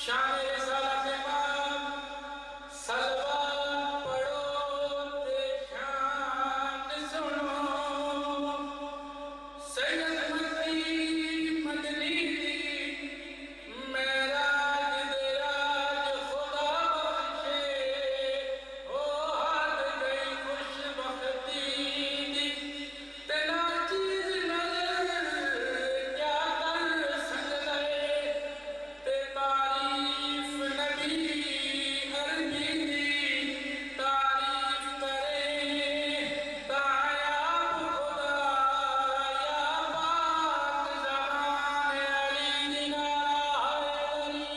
شان رسالت امام سلوات پڑھو تے شان سنو سید مکی مدنی دی معراج دے راج خدا بخشے او حد گئی خوش بختی دی تے نا چیز نظر کیا کر سکتے تے تعریف نبی عربی دی تعریف کرے تایاب خدا یا پاک زمان علی دینا علی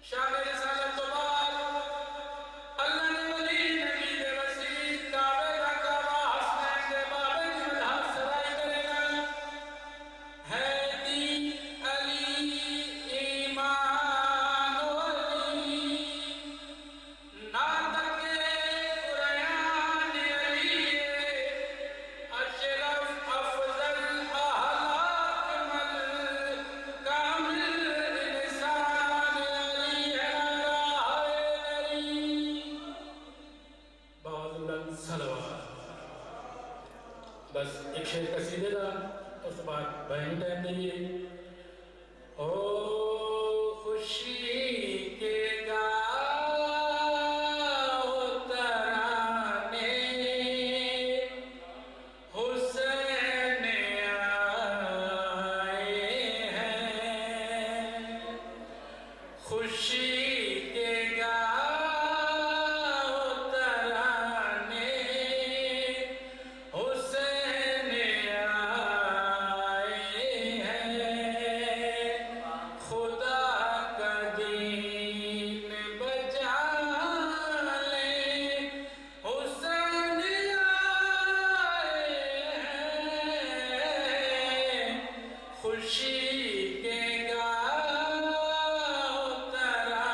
شان رسالت تو بعد اللہ نے ولی نبی دے وسیع کعبے کا کعبہ حسنین دے بابے کی مدحت سرائی کرے گا حیدی علی ایمان علی نادک قرآن علی اشرف افضل احلاق مل کامل انسان علی علی بہت بلند صلوات بس ایک شعر قصیدے دا اس بعد بہن ٹائم دیئے او خوشی کے گاؤ ترانے حسین آئے ہیں خوشی کے گاؤ ترانے حسین آئے ہیں خدا کا دین بچا لیں حسین آئے ہیں خوشی کے گاؤ ترانے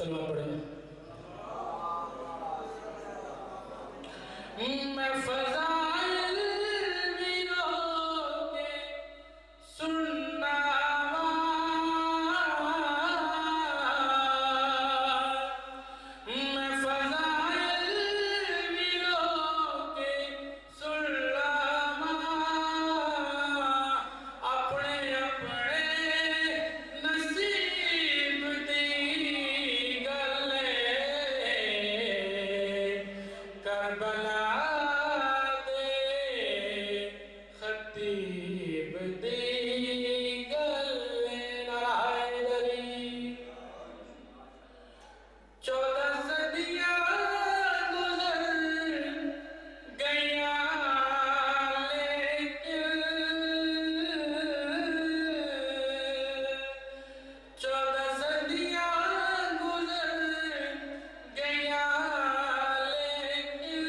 سلوات پڑھیں میں فضائل بھی رو کے سننا میں فضائل بھی رو کے سننا اپنے اپنے نصیب دی گلے کربلا خطیب دی گلے نرائے دری 14 صدیاں گزر گئیاں لیکن 14 صدیاں گزر گئیاں لیکن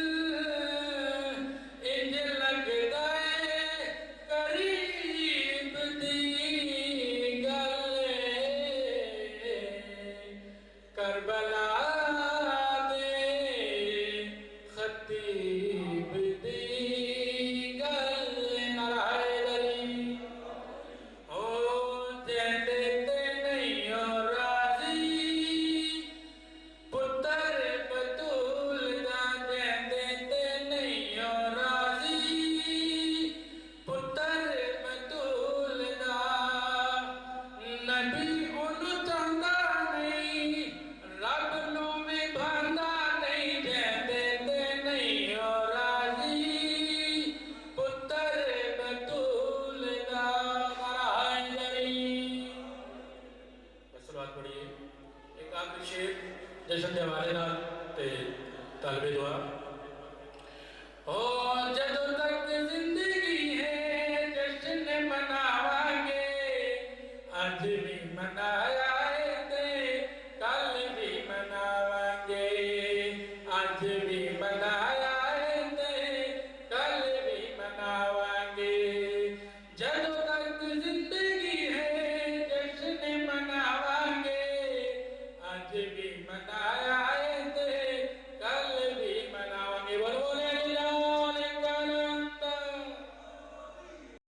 انج لگدا ہے قریب دی گلے کربلا دے خطیب دی گلے نرائے دری جیندے تے نہیں راضی پتر بطول دا جیندے تے نہیں راضی پتر بطول دا نبی انہوں چاہتا نہیں رب نو میں بھاندا نہیں جیندے تے نہیں راضی پتر بطول دا نرائے دری سلوات پڑھیے ایک آخری شعر جشن دے حوالے نال تے طالب دعا جدوں تک زندگی ہے جشن مناواں گے اج بھی منائے